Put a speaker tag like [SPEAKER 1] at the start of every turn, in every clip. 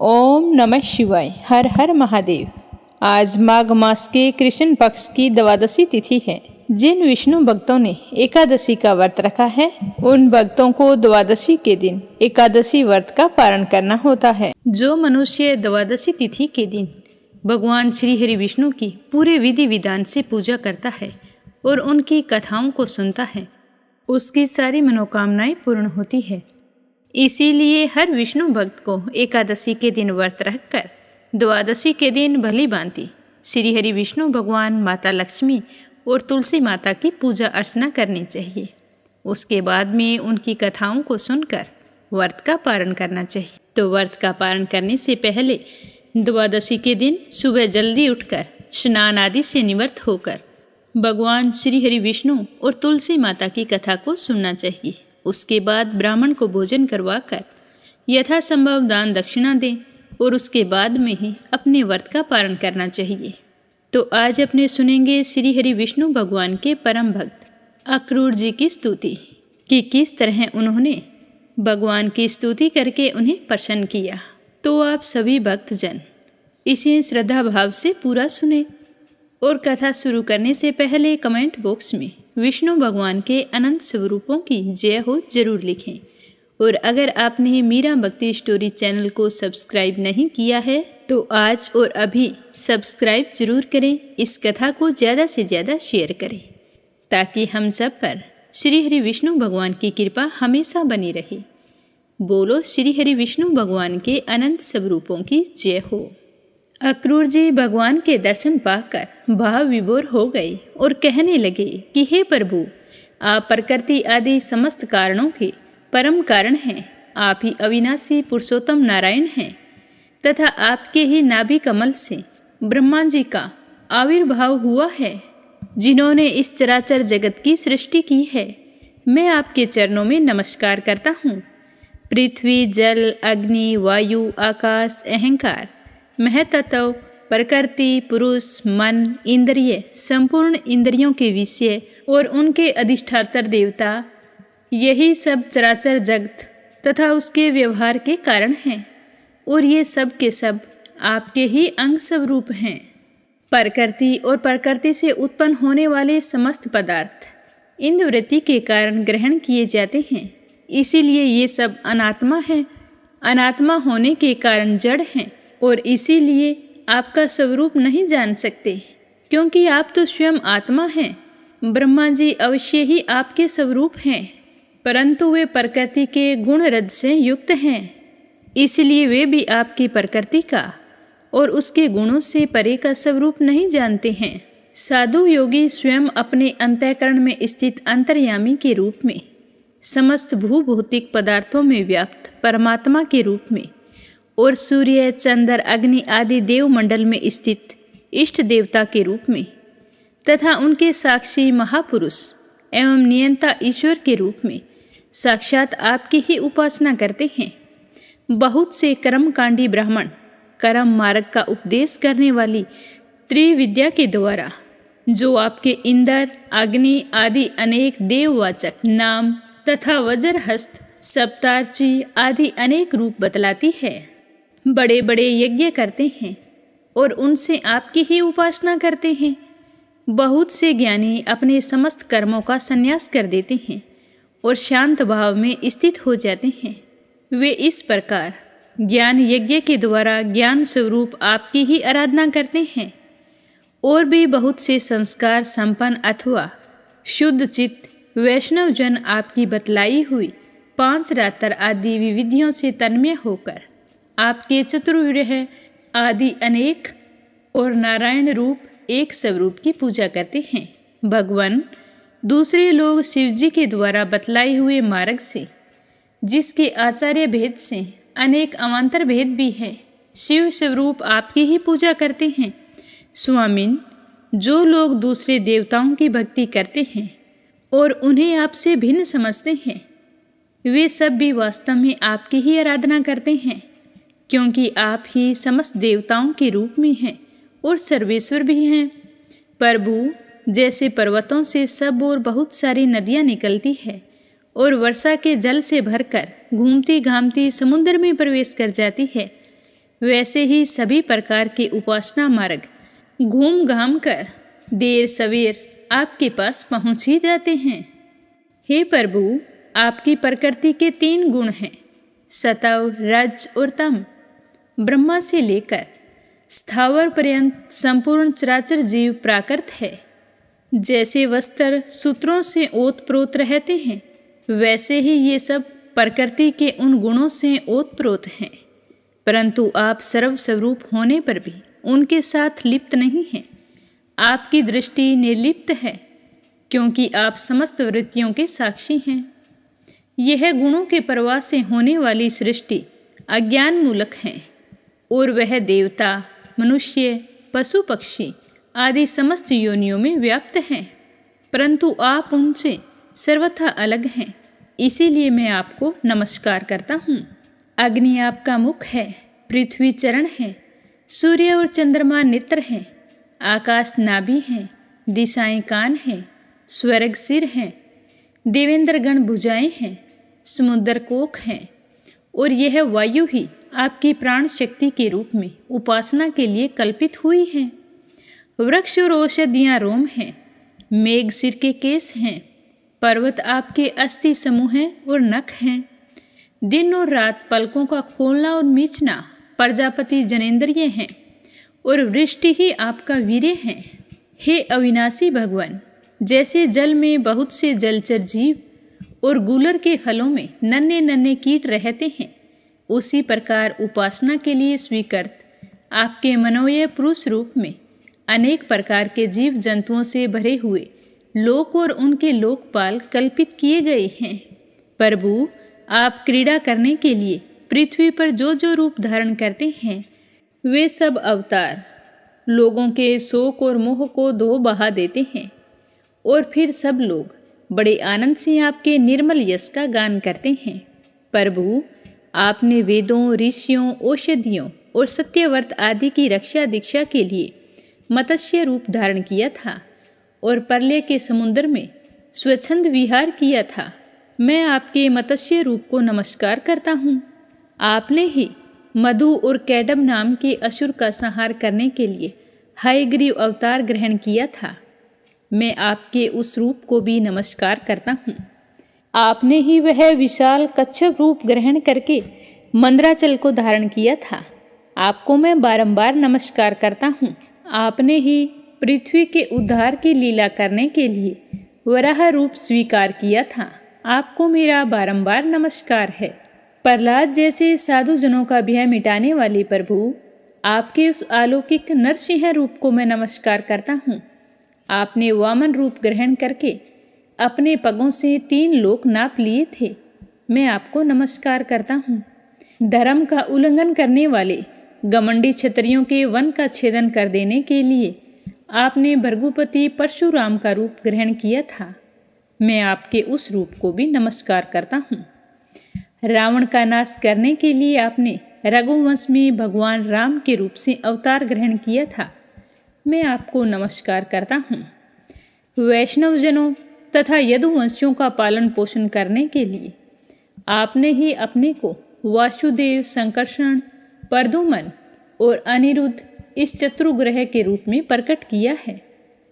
[SPEAKER 1] ओम नमः शिवाय। हर हर महादेव। आज माघ मास के कृष्ण पक्ष की द्वादशी तिथि है। जिन विष्णु भक्तों ने एकादशी का व्रत रखा है उन भक्तों को द्वादशी के दिन एकादशी व्रत का पारण करना होता है। जो मनुष्य द्वादशी तिथि के दिन भगवान श्री हरि विष्णु की पूरे विधि विधान से पूजा करता है और उनकी कथाओं को सुनता है, उसकी सारी मनोकामनाएं पूर्ण होती है। इसीलिए हर विष्णु भक्त को एकादशी के दिन व्रत रखकर द्वादशी के दिन भली भांति श्री हरि विष्णु भगवान, माता लक्ष्मी और तुलसी माता की पूजा अर्चना करनी चाहिए। उसके बाद में उनकी कथाओं को सुनकर व्रत का पारण करना चाहिए। तो व्रत का पारण करने से पहले द्वादशी के दिन सुबह जल्दी उठकर स्नान आदि से निवृत्त होकर भगवान श्री हरि विष्णु और तुलसी माता की कथा को सुनना चाहिए। उसके बाद ब्राह्मण को भोजन करवाकर यथासंभव दान दक्षिणा दें और उसके बाद में ही अपने व्रत का पारण करना चाहिए। तो आज अपने सुनेंगे श्री हरि विष्णु भगवान के परम भक्त अक्रूर जी की स्तुति कि किस तरह उन्होंने भगवान की स्तुति करके उन्हें प्रसन्न किया। तो आप सभी भक्तजन इसे श्रद्धा भाव से पूरा सुने और कथा शुरू करने से पहले कमेंट बॉक्स में विष्णु भगवान के अनंत स्वरूपों की जय हो जरूर लिखें। और अगर आपने मीरा भक्ति स्टोरी चैनल को सब्सक्राइब नहीं किया है तो आज और अभी सब्सक्राइब जरूर करें। इस कथा को ज़्यादा से ज़्यादा शेयर करें ताकि हम सब पर श्री हरि विष्णु भगवान की कृपा हमेशा बनी रहे। बोलो श्री हरि विष्णु भगवान के अनंत स्वरूपों की जय हो। अक्रूर जी भगवान के दर्शन पाकर भाव विभोर हो गए और कहने लगे कि हे प्रभु, आप प्रकृति आदि समस्त कारणों के परम कारण हैं। आप ही अविनाशी पुरुषोत्तम नारायण हैं तथा आपके ही नाभि कमल से ब्रह्मा जी का आविर्भाव हुआ है, जिन्होंने इस चराचर जगत की सृष्टि की है। मैं आपके चरणों में नमस्कार करता हूँ। पृथ्वी, जल, अग्नि, वायु, आकाश, अहंकार, महतत्व, प्रकृति, पुरुष, मन, इंद्रिय, संपूर्ण इंद्रियों के विषय और उनके अधिष्ठातर देवता, यही सब चराचर जगत तथा उसके व्यवहार के कारण हैं और ये सब के सब आपके ही अंग स्वरूप हैं। प्रकृति और प्रकृति से उत्पन्न होने वाले समस्त पदार्थ इंद्रवृत्ति के कारण ग्रहण किए जाते हैं, इसीलिए ये सब अनात्मा हैं। अनात्मा होने के कारण जड़ हैं और इसीलिए आपका स्वरूप नहीं जान सकते, क्योंकि आप तो स्वयं आत्मा हैं। ब्रह्मा जी अवश्य ही आपके स्वरूप हैं, परंतु वे प्रकृति के गुण रज से युक्त हैं, इसलिए वे भी आपकी प्रकृति का और उसके गुणों से परे का स्वरूप नहीं जानते हैं। साधु योगी स्वयं अपने अंतःकरण में स्थित अंतर्यामी के रूप में, समस्त भूभौतिक पदार्थों में व्याप्त परमात्मा के रूप में और सूर्य, चंद्र, अग्नि आदि देवमंडल में स्थित इष्ट देवता के रूप में तथा उनके साक्षी महापुरुष एवं नियंता ईश्वर के रूप में साक्षात आपकी ही उपासना करते हैं। बहुत से कर्मकांडी ब्राह्मण कर्म मार्ग का उपदेश करने वाली त्रिविद्या के द्वारा जो आपके इंद्र, अग्नि आदि अनेक देववाचक नाम तथा वज्रहस्त, सप्तार्ची आदि अनेक रूप बतलाती है, बड़े बड़े यज्ञ करते हैं और उनसे आपकी ही उपासना करते हैं। बहुत से ज्ञानी अपने समस्त कर्मों का संन्यास कर देते हैं और शांत भाव में स्थित हो जाते हैं। वे इस प्रकार ज्ञान यज्ञ के द्वारा ज्ञान स्वरूप आपकी ही आराधना करते हैं। और भी बहुत से संस्कार संपन्न अथवा शुद्ध चित्त वैष्णव जन आपकी बतलाई हुई 5 रात्र आदि विविधियों से तन्मय होकर आपके चतुर्विग्रह आदि अनेक और नारायण रूप एक स्वरूप की पूजा करते हैं। भगवान दूसरे लोग शिव जी के द्वारा बतलाए हुए मार्ग से, जिसके आचार्य भेद से अनेक अवान्तर भेद भी है, शिव स्वरूप आपकी ही पूजा करते हैं। स्वामिन, जो लोग दूसरे देवताओं की भक्ति करते हैं और उन्हें आपसे भिन्न समझते हैं, वे सब भी वास्तव में आपकी ही आराधना करते हैं, क्योंकि आप ही समस्त देवताओं के रूप में हैं और सर्वेश्वर भी हैं। प्रभु, जैसे पर्वतों से सब और बहुत सारी नदियाँ निकलती है और वर्षा के जल से भरकर घूमती घामती समुद्र में प्रवेश कर जाती है, वैसे ही सभी प्रकार के उपासना मार्ग घूम घाम कर देर सवेर आपके पास पहुंच ही जाते हैं। हे प्रभु, आपकी प्रकृति के 3 गुण हैं, सत्व, रज और तम। ब्रह्मा से लेकर स्थावर पर्यंत संपूर्ण चराचर जीव प्राकृत है। जैसे वस्त्र सूत्रों से ओतप्रोत रहते हैं, वैसे ही ये सब प्रकृति के उन गुणों से ओतप्रोत हैं, परंतु आप सर्वस्वरूप होने पर भी उनके साथ लिप्त नहीं हैं। आपकी दृष्टि निर्लिप्त है, क्योंकि आप समस्त वृत्तियों के साक्षी हैं। यह गुणों के प्रवाह से होने वाली सृष्टि अज्ञान मूलक है, और वह देवता, मनुष्य, पशु पक्षी आदि समस्त योनियों में व्याप्त हैं, परंतु आप उनसे सर्वथा अलग हैं। इसीलिए मैं आपको नमस्कार करता हूँ। अग्नि आपका मुख है, पृथ्वी चरण है, सूर्य और चंद्रमा नेत्र हैं, आकाश नाभि है, दिशाएं कान हैं, स्वर्ग सिर है, देवेंद्र गण भुजाएं हैं, समुद्र कोख हैं, और यह वायु ही आपकी प्राण शक्ति के रूप में उपासना के लिए कल्पित हुई है। वृक्ष और औषधियाँ रोम हैं, मेघ सिर के केस हैं, पर्वत आपके अस्थि समूह हैं और नख हैं। दिन और रात पलकों का खोलना और मीचना प्रजापति जनेंद्रिय हैं, और वृष्टि ही आपका वीर्य है। हे अविनाशी भगवान, जैसे जल में बहुत से जलचर जीव और गूलर के फलों में नन्हे नन्हे कीट रहते हैं, उसी प्रकार उपासना के लिए स्वीकृत आपके मनोमय पुरुष रूप में अनेक प्रकार के जीव जंतुओं से भरे हुए लोक और उनके लोकपाल कल्पित किए गए हैं। प्रभु, आप क्रीड़ा करने के लिए पृथ्वी पर जो जो रूप धारण करते हैं, वे सब अवतार लोगों के शोक और मोह को धो बहा देते हैं, और फिर सब लोग बड़े आनंद से आपके निर्मल यश का गान करते हैं। प्रभु, आपने वेदों, ऋषियों, औषधियों और सत्यव्रत आदि की रक्षा दीक्षा के लिए मत्स्य रूप धारण किया था, और प्रलय के समुद्र में स्वच्छंद विहार किया था। मैं आपके मत्स्य रूप को नमस्कार करता हूँ। आपने ही मधु और कैडम नाम के असुर का संहार करने के लिए हयग्रीव अवतार ग्रहण किया था। मैं आपके उस रूप को भी नमस्कार करता हूँ। आपने ही वह विशाल कच्छप रूप ग्रहण करके मंद्राचल को धारण किया था। आपको मैं बारंबार नमस्कार करता हूँ। आपने ही पृथ्वी के उद्धार की लीला करने के लिए वराह रूप स्वीकार किया था। आपको मेरा बारंबार नमस्कार है। प्रहलाद जैसे साधु जनों का भय मिटाने वाले प्रभु, आपके उस अलौकिक नरसिंह रूप को मैं नमस्कार करता हूँ। आपने वामन रूप ग्रहण करके अपने पगों से 3 लोक नाप लिए थे। मैं आपको नमस्कार करता हूँ। धर्म का उल्लंघन करने वाले घमंडी क्षत्रियों के वन का छेदन कर देने के लिए आपने भृगुपति परशुराम का रूप ग्रहण किया था। मैं आपके उस रूप को भी नमस्कार करता हूँ। रावण का नाश करने के लिए आपने रघुवंश में भगवान राम के रूप से अवतार ग्रहण किया था। मैं आपको नमस्कार करता हूँ। वैष्णव जनों तथा यदुवंशियों का पालन पोषण करने के लिए आपने ही अपने को वासुदेव, संकर्षण, प्रद्युम्न और अनिरुद्ध इस चतुर्ग्रह के रूप में प्रकट किया है।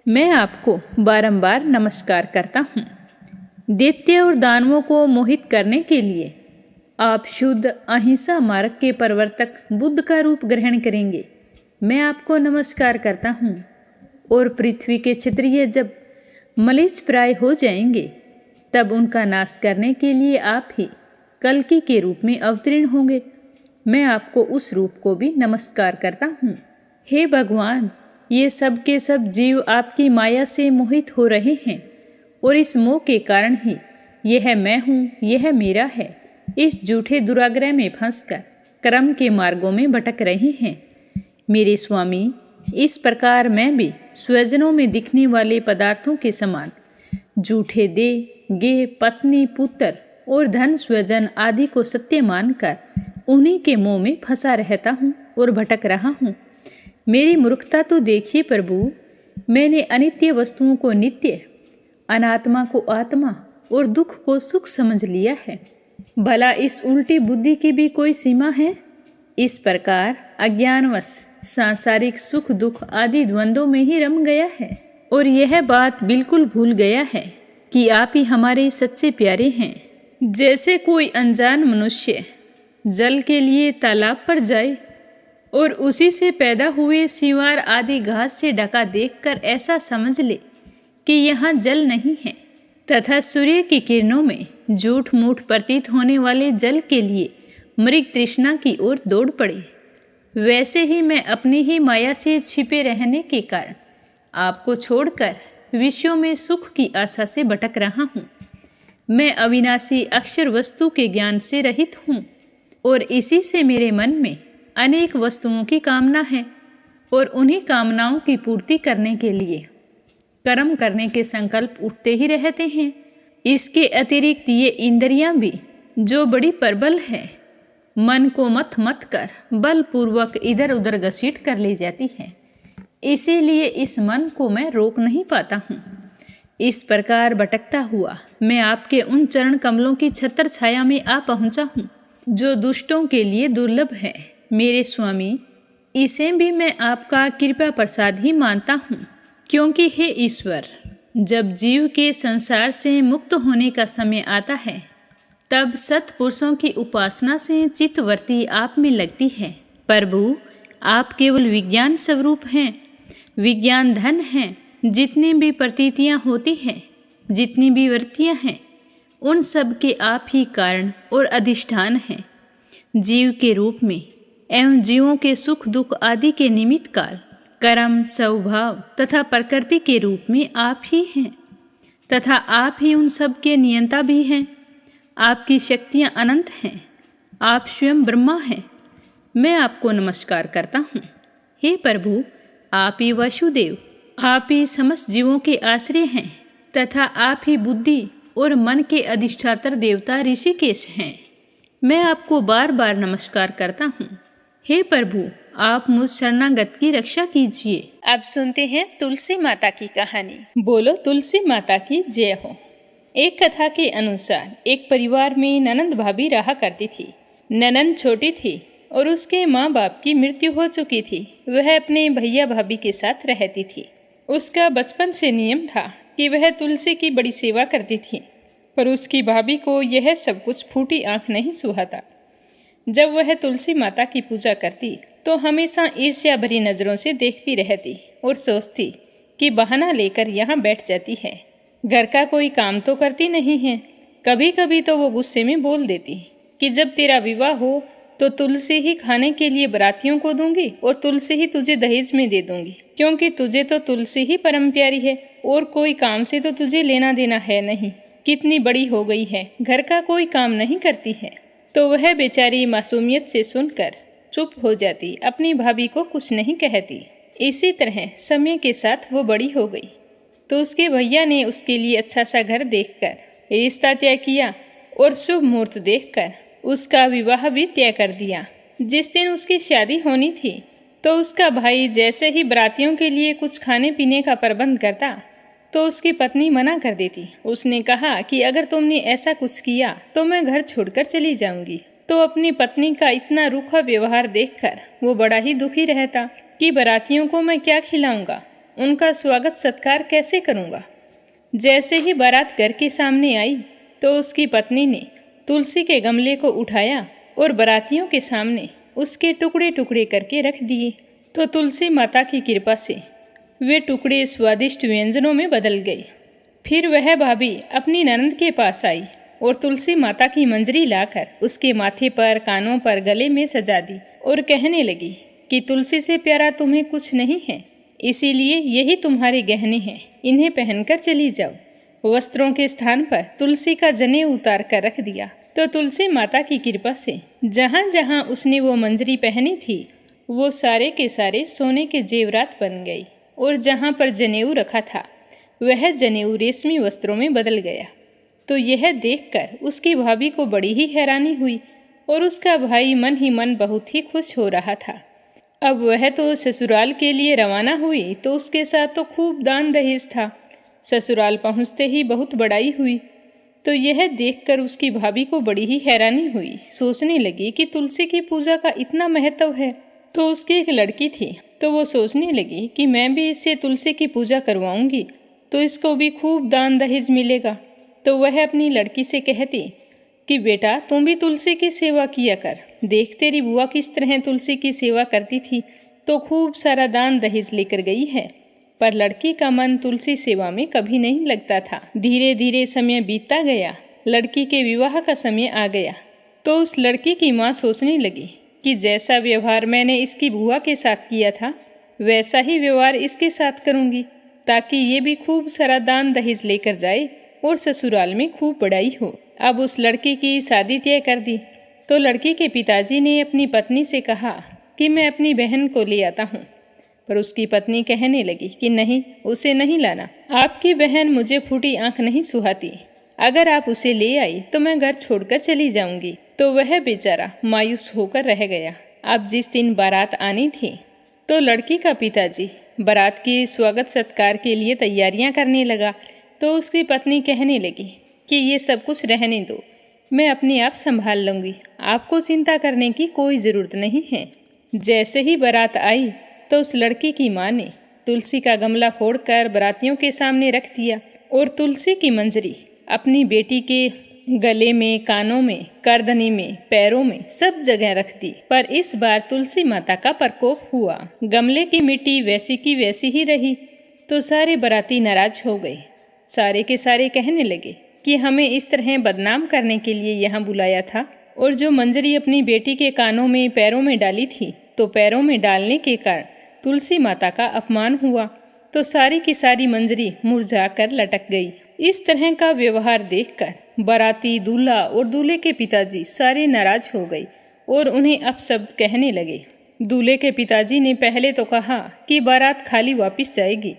[SPEAKER 1] मैं आपको बारंबार नमस्कार करता हूँ। दैत्य और दानवों को मोहित करने के लिए आप शुद्ध अहिंसा मार्ग के प्रवर्तक बुद्ध का रूप ग्रहण करेंगे। मैं आपको नमस्कार करता हूँ। और पृथ्वी के क्षत्रिय जब मलेच्छ प्राय हो जाएंगे, तब उनका नाश करने के लिए आप ही कल्कि के रूप में अवतीर्ण होंगे। मैं आपको उस रूप को भी नमस्कार करता हूँ। हे भगवान, ये सब के सब जीव आपकी माया से मोहित हो रहे हैं, और इस मोह के कारण ही यह मैं हूँ, यह मेरा है, इस झूठे दुराग्रह में फंसकर कर्म के मार्गों में भटक रहे हैं। मेरे स्वामी, इस प्रकार मैं भी स्वजनों में दिखने वाले पदार्थों के समान झूठे देह, गेह, पत्नी, पुत्र और धन स्वजन आदि को सत्य मानकर उन्हीं के मोह में फंसा रहता हूँ और भटक रहा हूँ। मेरी मूर्खता तो देखिए प्रभु। मैंने अनित्य वस्तुओं को नित्य, अनात्मा को आत्मा और दुख को सुख समझ लिया है। भला इस उल्टी बुद्धि की भी कोई सीमा है? इस प्रकार अज्ञानवश सांसारिक सुख दुख आदि द्वंद्वों में ही रम गया है और यह बात बिल्कुल भूल गया है कि आप ही हमारे सच्चे प्यारे हैं। जैसे कोई अनजान मनुष्य जल के लिए तालाब पर जाए और उसी से पैदा हुए सिंवार आदि घास से ढका देखकर ऐसा समझ ले कि यहाँ जल नहीं है, तथा सूर्य की किरणों में झूठ मूठ प्रतीत होने वाले जल के लिए मृग तृष्णा की ओर दौड़ पड़े, वैसे ही मैं अपनी ही माया से छिपे रहने के कारण आपको छोड़कर विषयों में सुख की आशा से भटक रहा हूँ। मैं अविनाशी अक्षर वस्तु के ज्ञान से रहित हूँ और इसी से मेरे मन में अनेक वस्तुओं की कामना है और उन्हीं कामनाओं की पूर्ति करने के लिए कर्म करने के संकल्प उठते ही रहते हैं। इसके अतिरिक्त ये इंद्रियां भी जो बड़ी प्रबल है, मन को मत मत कर बलपूर्वक इधर उधर घसीट कर ले जाती है, इसीलिए इस मन को मैं रोक नहीं पाता हूँ। इस प्रकार भटकता हुआ मैं आपके उन चरण कमलों की छत्र छाया में आ पहुँचा हूँ जो दुष्टों के लिए दुर्लभ है। मेरे स्वामी, इसे भी मैं आपका कृपा प्रसाद ही मानता हूँ, क्योंकि हे ईश्वर, जब जीव के संसार से मुक्त होने का समय आता है तब सत्पुरुषों की उपासना से चित्तवृत्ति आप में लगती है। प्रभु, आप केवल विज्ञान स्वरूप हैं, विज्ञान धन हैं। जितनी भी प्रतीतियाँ होती हैं, जितनी भी वृत्तियाँ हैं, उन सब के आप ही कारण और अधिष्ठान हैं। जीव के रूप में एवं जीवों के सुख दुख आदि के निमित्त काल, कर्म, स्वभाव तथा प्रकृति के रूप में आप ही हैं, तथा आप ही उन सब के नियंता भी हैं। आपकी शक्तियाँ अनंत हैं, आप स्वयं ब्रह्मा हैं। मैं आपको नमस्कार करता हूँ। हे प्रभु, आप ही वासुदेव, आप ही समस्त जीवों के आश्रय हैं, तथा आप ही बुद्धि और मन के अधिष्ठात्र देवता ऋषिकेश हैं। मैं आपको बार बार नमस्कार करता हूँ। हे प्रभु, आप मुझ शरणागत की रक्षा कीजिए। अब सुनते हैं तुलसी माता की कहानी। बोलो तुलसी माता की जय हो। एक कथा के अनुसार एक परिवार में ननंद भाभी रहा करती थी। ननंद छोटी थी और उसके माँ बाप की मृत्यु हो चुकी थी। वह अपने भैया भाभी के साथ रहती थी। उसका बचपन से नियम था कि वह तुलसी की बड़ी सेवा करती थी, पर उसकी भाभी को यह सब कुछ फूटी आंख नहीं सुहाता। जब वह तुलसी माता की पूजा करती तो हमेशा ईर्ष्या भरी नज़रों से देखती रहती और सोचती कि बहाना लेकर यहाँ बैठ जाती है, घर का कोई काम तो करती नहीं है। कभी कभी तो वो गुस्से में बोल देती कि जब तेरा विवाह हो तो तुलसी ही खाने के लिए बरातियों को दूंगी और तुलसी ही तुझे दहेज में दे दूंगी, क्योंकि तुझे तो तुलसी ही परम प्यारी है और कोई काम से तो तुझे लेना देना है नहीं। कितनी बड़ी हो गई है, घर का कोई काम नहीं करती है। तो वह बेचारी मासूमियत से सुनकर चुप हो जाती, अपनी भाभी को कुछ नहीं कहती। इसी तरह समय के साथ वो बड़ी हो गई तो उसके भैया ने उसके लिए अच्छा सा घर देखकर रिश्ता तय किया और शुभ मुहूर्त देखकर उसका विवाह भी तय कर दिया। जिस दिन उसकी शादी होनी थी तो उसका भाई जैसे ही बरातियों के लिए कुछ खाने पीने का प्रबंध करता तो उसकी पत्नी मना कर देती। उसने कहा कि अगर तुमने ऐसा कुछ किया तो मैं घर छोड़कर चली जाऊंगी। तो अपनी पत्नी का इतना रूखा व्यवहार देखकर वो बड़ा ही दुखी रहता कि बरातियों को मैं क्या खिलाऊंगा, उनका स्वागत सत्कार कैसे करूंगा। जैसे ही बारात घर के सामने आई तो उसकी पत्नी ने तुलसी के गमले को उठाया और बरातियों के सामने उसके टुकड़े टुकड़े करके रख दिए। तो तुलसी माता की कृपा से वे टुकड़े स्वादिष्ट व्यंजनों में बदल गए। फिर वह भाभी अपनी ननंद के पास आई और तुलसी माता की मंजरी लाकर उसके माथे पर, कानों पर, गले में सजा दी और कहने लगी कि तुलसी से प्यारा तुम्हें कुछ नहीं है, इसीलिए यही तुम्हारे गहने हैं, इन्हें पहनकर चली जाओ। वस्त्रों के स्थान पर तुलसी का जनेऊ उतार कर रख दिया। तो तुलसी माता की कृपा से जहाँ जहाँ उसने वो मंजरी पहनी थी वो सारे के सारे सोने के जेवरात बन गई और जहाँ पर जनेऊ रखा था वह जनेऊ रेशमी वस्त्रों में बदल गया। तो यह देखकर उसकी भाभी को बड़ी ही हैरानी हुई और उसका भाई मन ही मन बहुत ही खुश हो रहा था। अब वह तो ससुराल के लिए रवाना हुई तो उसके साथ तो खूब दान दहेज था। ससुराल पहुँचते ही बहुत बड़ाई हुई। तो यह देखकर उसकी भाभी को बड़ी ही हैरानी हुई। सोचने लगी कि तुलसी की पूजा का इतना महत्व है। तो उसकी एक लड़की थी, तो वो सोचने लगी कि मैं भी इससे तुलसी की पूजा करवाऊंगी तो इसको भी खूब दान दहेज मिलेगा। तो वह अपनी लड़की से कहती कि बेटा तुम भी तुलसी की सेवा किया कर, देख तेरी बुआ किस तरह तुलसी की सेवा करती थी तो खूब सारा दान दहेज लेकर गई है। पर लड़की का मन तुलसी सेवा में कभी नहीं लगता था। धीरे धीरे समय बीतता गया, लड़की के विवाह का समय आ गया। तो उस लड़की की माँ सोचने लगी कि जैसा व्यवहार मैंने इसकी बुआ के साथ किया था वैसा ही व्यवहार इसके साथ करूँगी, ताकि ये भी खूब सारा दान दहेज लेकर जाए और ससुराल में खूब बड़ाई हो। अब उस लड़की की शादी तय कर दी। तो लड़की के पिताजी ने अपनी पत्नी से कहा कि मैं अपनी बहन को ले आता हूँ। पर उसकी पत्नी कहने लगी कि नहीं, उसे नहीं लाना। आपकी बहन मुझे फूटी आंख नहीं सुहाती। अगर आप उसे ले आई तो मैं घर छोड़कर चली जाऊंगी। तो वह बेचारा मायूस होकर रह गया। अब जिस दिन बारात आनी थी तो लड़की का पिताजी बारात के स्वागत सत्कार के लिए तैयारियां करने लगा। तो उसकी पत्नी कहने लगी कि ये सब कुछ रहने दो, मैं अपने आप संभाल लूँगी, आपको चिंता करने की कोई ज़रूरत नहीं है। जैसे ही बारात आई तो उस लड़की की माँ ने तुलसी का गमला फोड़कर बारातियों के सामने रख दिया और तुलसी की मंजरी अपनी बेटी के गले में, कानों में, गर्दनी में, पैरों में सब जगह रख दी। पर इस बार तुलसी माता का प्रकोप हुआ। गमले की मिट्टी वैसी की वैसी ही रही। तो सारे बाराती नाराज हो गए। सारे के सारे कहने लगे कि हमें इस तरह बदनाम करने के लिए यहाँ बुलाया था। और जो मंजरी अपनी बेटी के कानों में, पैरों में डाली थी, तो पैरों में डालने के कारण तुलसी माता का अपमान हुआ। तो सारी की सारी मंजरी मुरझा कर लटक गई। इस तरह का व्यवहार देखकर बाराती, दूल्हा और दूल्हे के पिताजी सारे नाराज हो गए और उन्हें अपशब्द कहने लगे। दूल्हे के पिताजी ने पहले तो कहा कि बारात खाली वापस जाएगी,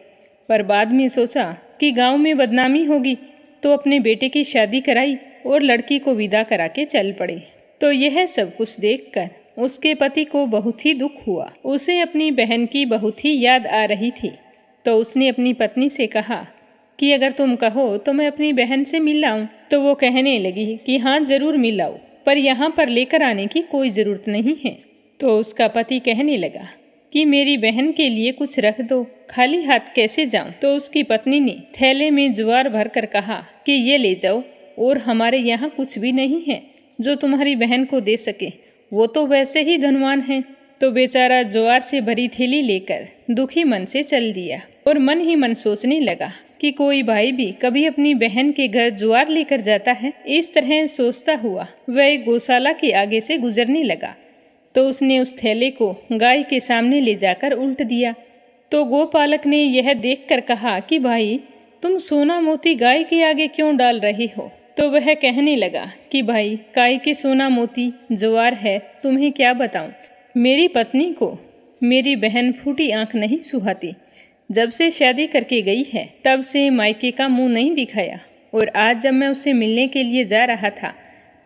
[SPEAKER 1] पर बाद में सोचा कि गांव में बदनामी होगी, तो अपने बेटे की शादी कराई और लड़की को विदा करा के चल पड़े। तो यह सब कुछ देखकर उसके पति को बहुत ही दुख हुआ। उसे अपनी बहन की बहुत ही याद आ रही थी। तो उसने अपनी पत्नी से कहा कि अगर तुम कहो तो मैं अपनी बहन से मिल आऊं। तो वो कहने लगी कि हाँ ज़रूर मिल आओ, पर यहाँ पर लेकर आने की कोई ज़रूरत नहीं है। तो उसका पति कहने लगा कि मेरी बहन के लिए कुछ रख दो, खाली हाथ कैसे जाऊं। तो उसकी पत्नी ने थैले में ज्वार भर कर कहा कि ये ले जाओ, और हमारे यहाँ कुछ भी नहीं है जो तुम्हारी बहन को दे सके, वो तो वैसे ही धनवान है। तो बेचारा ज्वार से भरी थैली लेकर दुखी मन से चल दिया और मन ही मन सोचने लगा कि कोई भाई भी कभी अपनी बहन के घर ज्वार लेकर जाता है। इस तरह सोचता हुआ वह एक गौशाला के आगे से गुजरने लगा। तो उसने उस थैले को गाय के सामने ले जाकर उल्ट दिया। तो गोपालक ने यह देखकर कहा कि भाई तुम सोना मोती गाय के आगे क्यों डाल रहे हो। तो वह कहने लगा कि भाई काय के सोना मोती ज्वार है, तुम्हें क्या बताऊं। मेरी पत्नी को मेरी बहन फूटी आंख नहीं सुहाती। जब से शादी करके गई है तब से मायके का मुंह नहीं दिखाया, और आज जब मैं उससे मिलने के लिए जा रहा था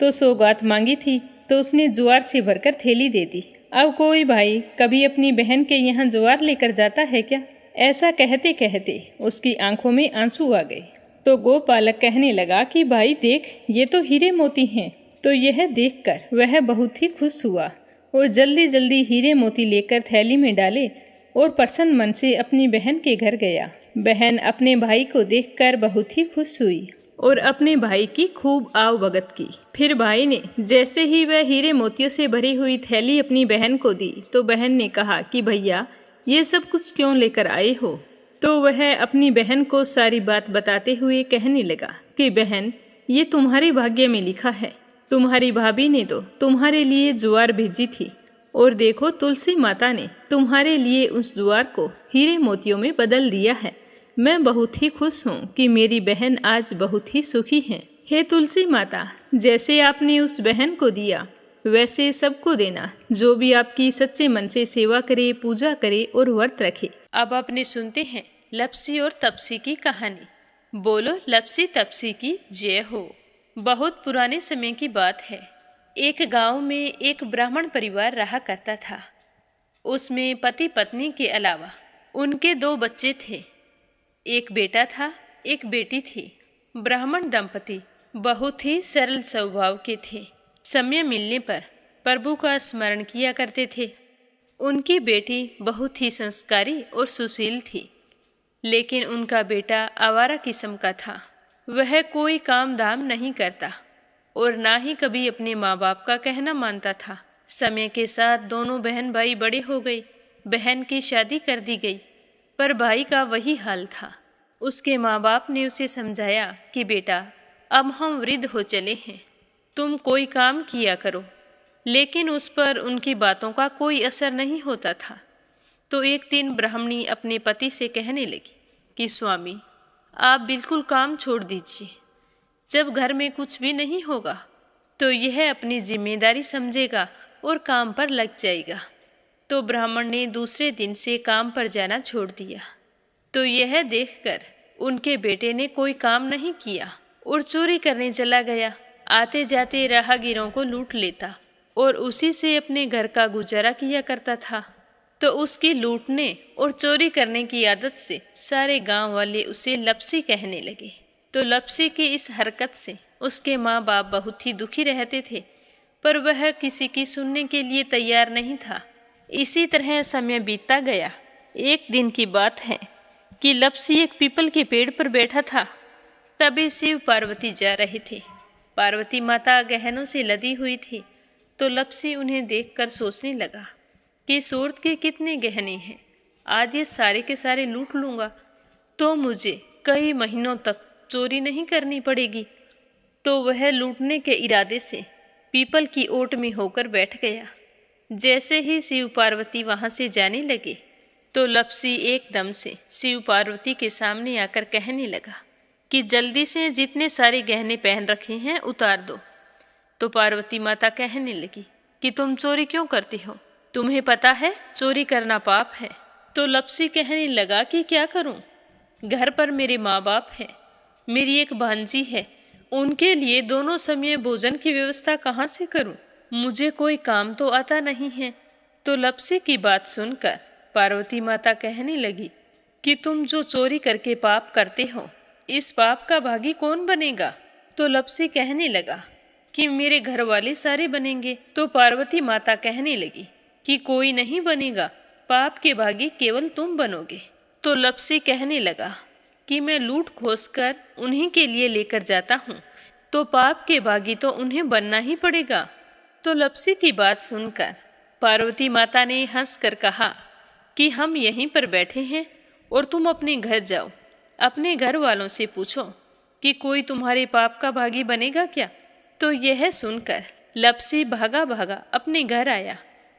[SPEAKER 1] तो सौगात मांगी थी, तो उसने ज्वार से भरकर थैली दे दी। अब कोई भाई कभी अपनी बहन के यहाँ ज्वार लेकर जाता है क्या। ऐसा कहते कहते उसकी आंखों में आंसू आ गए। तो गोपालक कहने लगा कि भाई देख, ये तो हीरे मोती हैं। तो यह देखकर वह बहुत ही खुश हुआ और जल्दी जल्दी हीरे मोती लेकर थैली में डाले और प्रसन्न मन से अपनी बहन के घर गया। बहन अपने भाई को देखकर बहुत ही खुश हुई और अपने भाई की खूब आव भगत की। फिर भाई ने जैसे ही वह हीरे मोतियों से भरी हुई थैली अपनी बहन को दी, तो बहन ने कहा कि भैया ये सब कुछ क्यों लेकर आए हो। तो वह अपनी बहन को सारी बात बताते हुए कहने लगा कि बहन, ये तुम्हारे भाग्य में लिखा है। तुम्हारी भाभी ने तो तुम्हारे लिए ज्वार भेजी थी, और देखो तुलसी माता ने तुम्हारे लिए उस ज्वार को हीरे मोतियों में बदल दिया है। मैं बहुत ही खुश हूँ कि मेरी बहन आज बहुत ही सुखी है। हे तुलसी माता, जैसे आपने उस बहन को दिया वैसे सबको देना, जो भी आपकी सच्चे मन से सेवा करे, पूजा करे और व्रत रखे। अब आपने सुनते हैं लपसी और तपसी की कहानी। बोलो लपसी तपसी की जय हो। बहुत पुराने समय की बात है। एक गांव में एक ब्राह्मण परिवार रहा करता था। उसमें पति पत्नी के अलावा उनके 2 बच्चे थे। एक बेटा था, एक बेटी थी। ब्राह्मण दंपति बहुत ही सरल स्वभाव के थे। समय मिलने पर प्रभु का स्मरण किया करते थे। उनकी बेटी बहुत ही संस्कारी और सुशील थी, लेकिन उनका बेटा आवारा किस्म का था। वह कोई काम धाम नहीं करता और ना ही कभी अपने माँ बाप का कहना मानता था। समय के साथ दोनों बहन भाई बड़े हो गए। बहन की शादी कर दी गई, पर भाई का वही हाल था। उसके माँ बाप ने उसे समझाया कि बेटा, अब हम वृद्ध हो चले हैं, तुम कोई काम किया करो, लेकिन उस पर उनकी बातों का कोई असर नहीं होता था। तो एक दिन ब्राह्मणी अपने पति से कहने लगी कि स्वामी, आप बिल्कुल काम छोड़ दीजिए। जब घर में कुछ भी नहीं होगा तो यह अपनी जिम्मेदारी समझेगा और काम पर लग जाएगा। तो ब्राह्मण ने दूसरे दिन से काम पर जाना छोड़ दिया। तो यह देखकर उनके बेटे ने कोई काम नहीं किया और चोरी करने चला गया। आते जाते राहगीरों को लूट लेता और उसी से अपने घर का गुजारा किया करता था। तो उसकी लूटने और चोरी करने की आदत से सारे गांव वाले उसे लपसी कहने लगे। तो लपसी की इस हरकत से उसके माँ बाप बहुत ही दुखी रहते थे, पर वह किसी की सुनने के लिए तैयार नहीं था। इसी तरह समय बीतता गया। एक दिन की बात है कि लपसी एक पीपल के पेड़ पर बैठा था। तभी शिव पार्वती जा रहे थे। पार्वती माता गहनों से लदी हुई थी। तो लपसी उन्हें देखकर सोचने लगा कि सूरत के कितने गहने हैं, आज ये सारे के सारे लूट लूँगा तो मुझे कई महीनों तक चोरी नहीं करनी पड़ेगी। तो वह लूटने के इरादे से पीपल की ओट में होकर बैठ गया। जैसे ही शिव पार्वती वहाँ से जाने लगे तो लपसी एकदम से शिव पार्वती के सामने आकर कहने लगा कि जल्दी से जितने सारे गहने पहन रखे हैं उतार दो। तो पार्वती माता कहने लगी कि तुम चोरी क्यों करती हो, तुम्हें पता है चोरी करना पाप है। तो लपसी कहने लगा कि क्या करूं, घर पर मेरे माँ बाप हैं, मेरी एक भांजी है, उनके लिए दोनों समय भोजन की व्यवस्था कहाँ से करूं, मुझे कोई काम तो आता नहीं है। तो लपसी की बात सुनकर पार्वती माता कहने लगी कि तुम जो चोरी करके पाप करते हो, इस पाप का भागी कौन बनेगा। तो लपसी कहने लगा कि मेरे घर वाले सारे बनेंगे। तो पार्वती माता कहने लगी कि कोई नहीं बनेगा, पाप के भागी केवल तुम बनोगे। तो लपसी कहने लगा कि मैं लूट खोस कर उन्हीं के लिए लेकर जाता हूँ, तो पाप के भागी तो उन्हें बनना ही पड़ेगा। तो लपसी की बात सुनकर पार्वती माता ने हंसकर कहा कि हम यहीं पर बैठे हैं और तुम अपने घर जाओ, अपने घर वालों से पूछो कि कोई तुम्हारे पाप का भागी बनेगा क्या। तो यह सुनकर लपसी भागा भागा अपने घर आया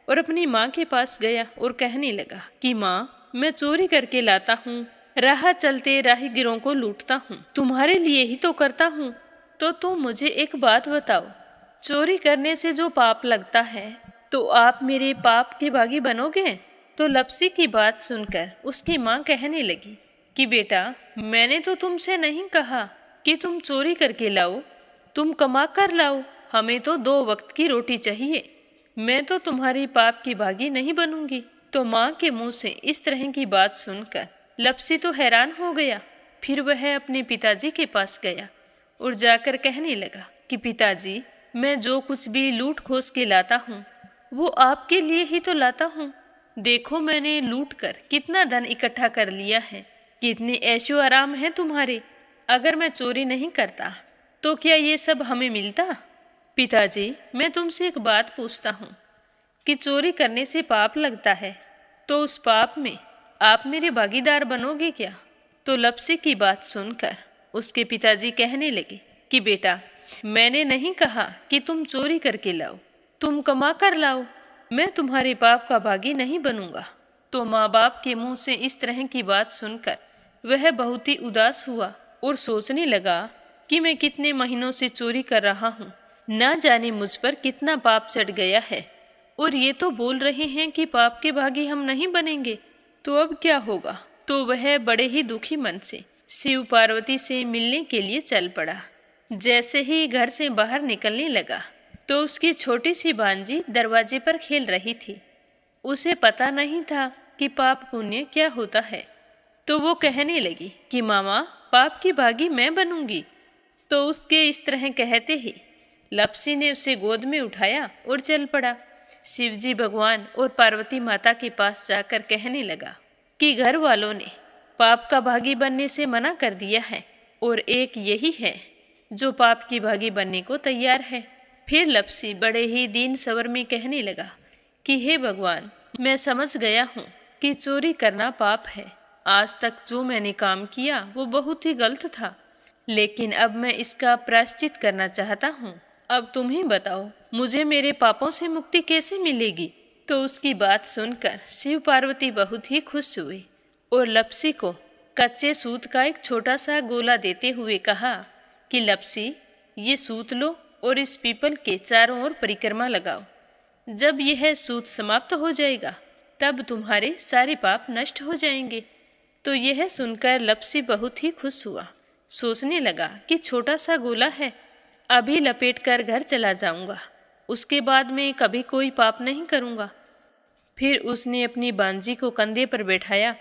[SPEAKER 1] और अपनी माँ के पास गया और कहने लगा कि माँ, मैं चोरी करके लाता हूँ, राह चलते राहगीरों को लूटता हूँ, तुम्हारे लिए ही तो करता हूँ। तो तुम मुझे एक बात बताओ, चोरी करने से जो पाप लगता है तो आप मेरे पाप के भागी बनोगे। तो लपसी की बात सुनकर उसकी माँ कहने लगी कि बेटा, मैंने तो तुमसे नहीं कहा कि तुम चोरी करके लाओ, तुम कमा कर लाओ, हमें तो 2 वक्त की रोटी चाहिए, मैं तो तुम्हारी पाप की भागी नहीं बनूंगी। तो माँ के मुंह से इस तरह की बात सुनकर लपसी तो हैरान हो गया। फिर वह अपने पिताजी के पास गया और जाकर कहने लगा कि पिताजी, मैं जो कुछ भी लूट खोस के लाता हूँ वो आपके लिए ही तो लाता हूँ। देखो मैंने लूट कर कितना धन इकट्ठा कर लिया है, कितने ऐशो आराम हैं तुम्हारे। अगर मैं चोरी नहीं करता तो क्या ये सब हमें मिलता। पिताजी, मैं तुमसे एक बात पूछता हूँ कि चोरी करने से पाप लगता है, तो उस पाप में आप मेरे भागीदार बनोगे क्या। तो लपसी की बात सुनकर उसके पिताजी कहने लगे कि बेटा, मैंने नहीं कहा कि तुम चोरी करके लाओ, तुम कमा कर लाओ, मैं तुम्हारे पाप का भागी नहीं बनूंगा। तो माँ बाप के मुंह से इस तरह की बात सुनकर वह बहुत ही उदास हुआ और सोचने लगा कि मैं कितने महीनों से चोरी कर रहा हूँ, ना जाने मुझ पर कितना पाप चढ़ गया है, और ये तो बोल रहे हैं कि पाप के भागी हम नहीं बनेंगे, तो अब क्या होगा। तो वह बड़े ही दुखी मन से शिव पार्वती से मिलने के लिए चल पड़ा। जैसे ही घर से बाहर निकलने लगा तो उसकी छोटी सी भांजी दरवाजे पर खेल रही थी। उसे पता नहीं था कि पाप पुण्य क्या होता है। तो वो कहने लगी कि मामा, पाप की भागी मैं बनूंगी। तो उसके इस तरह कहते ही लपसी ने उसे गोद में उठाया और चल पड़ा। शिवजी भगवान और पार्वती माता के पास जाकर कहने लगा कि घर वालों ने पाप का भागी बनने से मना कर दिया है और एक यही है जो पाप की भागी बनने को तैयार है। फिर लपसी बड़े ही दीन स्वर में कहने लगा कि हे भगवान, मैं समझ गया हूँ कि चोरी करना पाप है। आज तक जो मैंने काम किया वो बहुत ही गलत था, लेकिन अब मैं इसका प्रायश्चित करना चाहता हूँ। अब तुम ही बताओ, मुझे मेरे पापों से मुक्ति कैसे मिलेगी? तो उसकी बात सुनकर शिव पार्वती बहुत ही खुश हुए और लपसी को कच्चे सूत का एक छोटा सा गोला देते हुए कहा कि लपसी, ये सूत लो और इस पीपल के चारों ओर परिक्रमा लगाओ। जब यह सूत समाप्त हो जाएगा तब तुम्हारे सारे पाप नष्ट हो जाएंगे। तो यह सुनकर लपसी बहुत ही खुश हुआ। सोचने लगा कि छोटा सा गोला है, अभी लपेट कर घर चला जाऊंगा, उसके बाद में कभी कोई पाप नहीं करूंगा। फिर उसने अपनी बांजी को कंधे पर बैठाया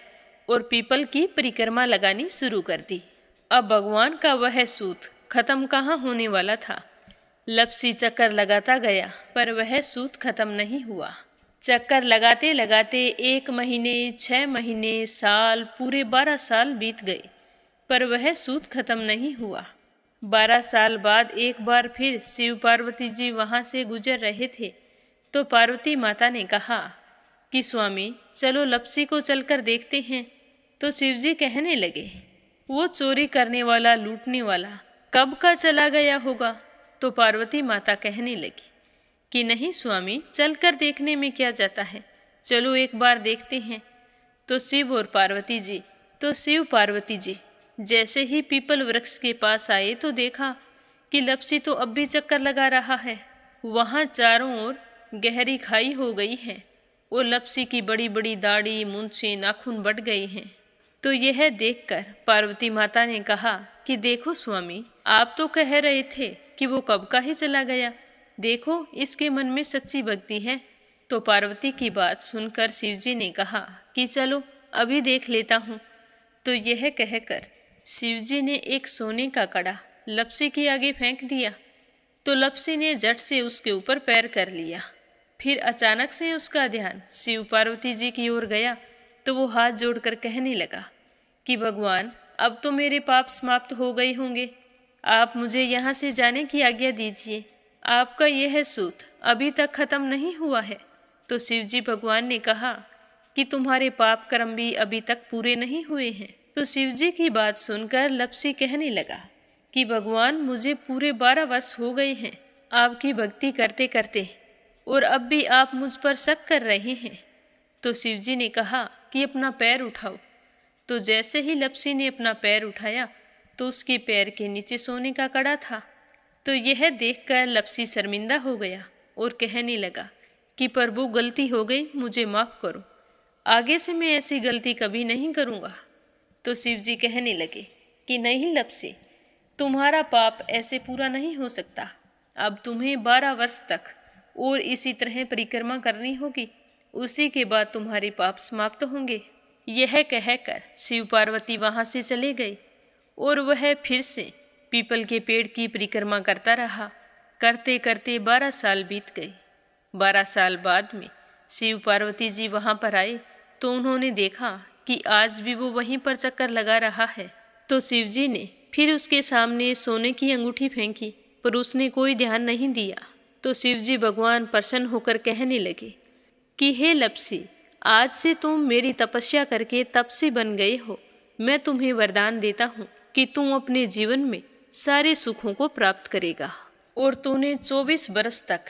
[SPEAKER 1] और पीपल की परिक्रमा लगानी शुरू कर दी। अब भगवान का वह सूत खत्म कहाँ होने वाला था। लपसी चक्कर लगाता गया पर वह सूत खत्म नहीं हुआ। चक्कर लगाते लगाते 1 महीने, 6 महीने, साल, पूरे 12 साल बीत गए पर वह सूत खत्म नहीं हुआ। 12 साल बाद एक बार फिर शिव पार्वती जी वहाँ से गुजर रहे थे तो पार्वती माता ने कहा कि स्वामी, चलो लपसी को चलकर देखते हैं। तो शिवजी कहने लगे, वो चोरी करने वाला, लूटने वाला कब का चला गया होगा? तो पार्वती माता कहने लगी कि नहीं स्वामी, चलकर देखने में क्या जाता है, चलो एक बार देखते हैं। तो शिव पार्वती जी जैसे ही पीपल वृक्ष के पास आए तो देखा कि लपसी तो अब भी चक्कर लगा रहा है। वहाँ चारों ओर गहरी खाई हो गई है और लपसी की बड़ी बड़ी दाढ़ी, मूंछें, नाखून बढ़ गए हैं। तो यह देखकर पार्वती माता ने कहा कि देखो स्वामी, आप तो कह रहे थे कि वो कब का ही चला गया, देखो इसके मन में सच्ची भक्ति है। तो पार्वती की बात सुनकर शिवजी ने कहा कि चलो अभी देख लेता हूँ। तो यह कहकर शिवजी ने एक सोने का कड़ा लपसी के आगे फेंक दिया। तो लपसी ने झट से उसके ऊपर पैर कर लिया। फिर अचानक से उसका ध्यान शिव पार्वती जी की ओर गया तो वो हाथ जोड़कर कहने लगा कि भगवान, अब तो मेरे पाप समाप्त हो गए होंगे, आप मुझे यहाँ से जाने की आज्ञा दीजिए। आपका यह सूत अभी तक खत्म नहीं हुआ है। तो शिवजी भगवान ने कहा कि तुम्हारे पाप कर्म भी अभी तक पूरे नहीं हुए हैं। तो शिवजी की बात सुनकर लपसी कहने लगा कि भगवान, मुझे पूरे 12 वर्ष हो गए हैं आपकी भक्ति करते करते और अब भी आप मुझ पर शक कर रहे हैं। तो शिवजी ने कहा कि अपना पैर उठाओ। तो जैसे ही लपसी ने अपना पैर उठाया तो उसके पैर के नीचे सोने का कड़ा था। तो यह देखकर लपसी शर्मिंदा हो गया और कहने लगा कि प्रभु, गलती हो गई, मुझे माफ़ करो, आगे से मैं ऐसी गलती कभी नहीं करूँगा। तो शिवजी कहने लगे कि नहीं लपसी, तुम्हारा पाप ऐसे पूरा नहीं हो सकता। अब तुम्हें 12 वर्ष तक और इसी तरह परिक्रमा करनी होगी, उसी के बाद तुम्हारे पाप समाप्त होंगे। यह कहकर शिव पार्वती वहाँ से चले गए और वह फिर से पीपल के पेड़ की परिक्रमा करता रहा। करते करते 12 साल बीत गए। 12 साल बाद में शिव पार्वती जी वहाँ पर आए तो उन्होंने देखा कि आज भी वो वहीं पर चक्कर लगा रहा है। तो शिवजी ने फिर उसके सामने सोने की अंगूठी फेंकी पर उसने कोई ध्यान नहीं दिया। तो शिवजी भगवान प्रसन्न होकर कहने लगे कि हे लपसी, आज से तुम मेरी तपस्या करके तपसी बन गए हो। मैं तुम्हें वरदान देता हूँ कि तुम अपने जीवन में सारे सुखों को प्राप्त करेगा। और तूने 24 बरस तक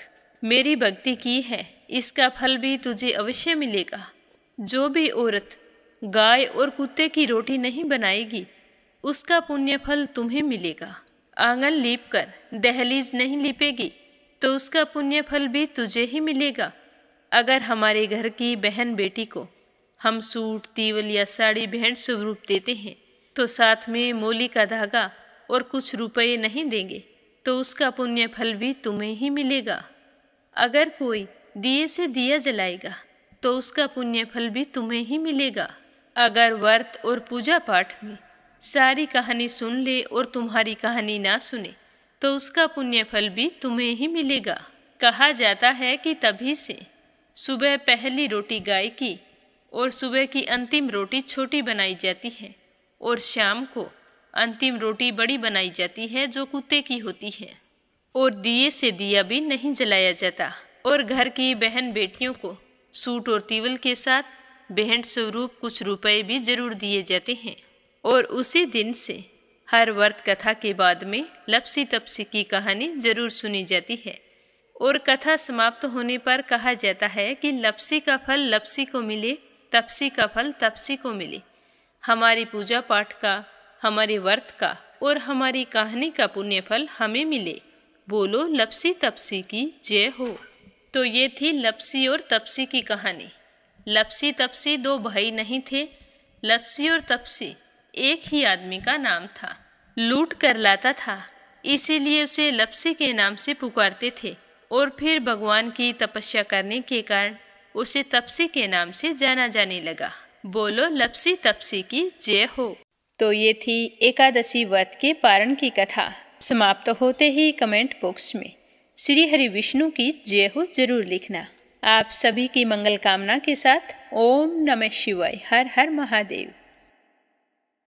[SPEAKER 1] मेरी भक्ति की है, इसका फल भी तुझे अवश्य मिलेगा। जो भी औरत गाय और कुत्ते की रोटी नहीं बनाएगी, उसका पुण्य फल तुम्हें मिलेगा। आंगन लीप कर दहलीज नहीं लीपेगी तो उसका पुण्य फल भी तुझे ही मिलेगा। अगर हमारे घर की बहन बेटी को हम सूट, तीवल या साड़ी भेंट स्वरूप देते हैं तो साथ में मोली का धागा और कुछ रुपए नहीं देंगे तो उसका पुण्य फल भी तुम्हें ही मिलेगा। अगर कोई दिए से दिया जलाएगा तो उसका पुण्य फल भी तुम्हें ही मिलेगा। अगर व्रत और पूजा पाठ में सारी कहानी सुन ले और तुम्हारी कहानी ना सुने तो उसका पुण्य फल भी तुम्हें ही मिलेगा। कहा जाता है कि तभी से सुबह पहली रोटी गाय की और सुबह की अंतिम रोटी छोटी बनाई जाती है और शाम को अंतिम रोटी बड़ी बनाई जाती है जो कुत्ते की होती है। और दिए से दिया भी नहीं जलाया जाता और घर की बहन बेटियों को सूट और तीवल के साथ भेंट स्वरूप कुछ रुपए भी जरूर दिए जाते हैं। और उसी दिन से हर व्रत कथा के बाद में लपसी तपसी की कहानी जरूर सुनी जाती है और कथा समाप्त होने पर कहा जाता है कि लपसी का फल लपसी को मिले, तपसी का फल तपसी को मिले। हमारी पूजा पाठ का, हमारे व्रत का और हमारी कहानी का पुण्य फल हमें मिले। बोलो लपसी तपसी की जय हो। तो ये थी लपसी और तपसी की कहानी। लपसी तपसी दो भाई नहीं थे। लपसी और तपसी एक ही आदमी का नाम था। लूट कर लाता था, इसीलिए उसे लपसी के नाम से पुकारते थे और फिर भगवान की तपस्या करने के कारण उसे तपसी के नाम से जाना जाने लगा। बोलो लपसी तपसी की जय हो। तो ये थी एकादशी व्रत के पारण की कथा। समाप्त होते ही कमेंट बॉक्स में श्री हरि विष्णु की जय हो जरूर लिखना। आप सभी की मंगल कामना के साथ ओम नमः शिवाय। हर हर महादेव।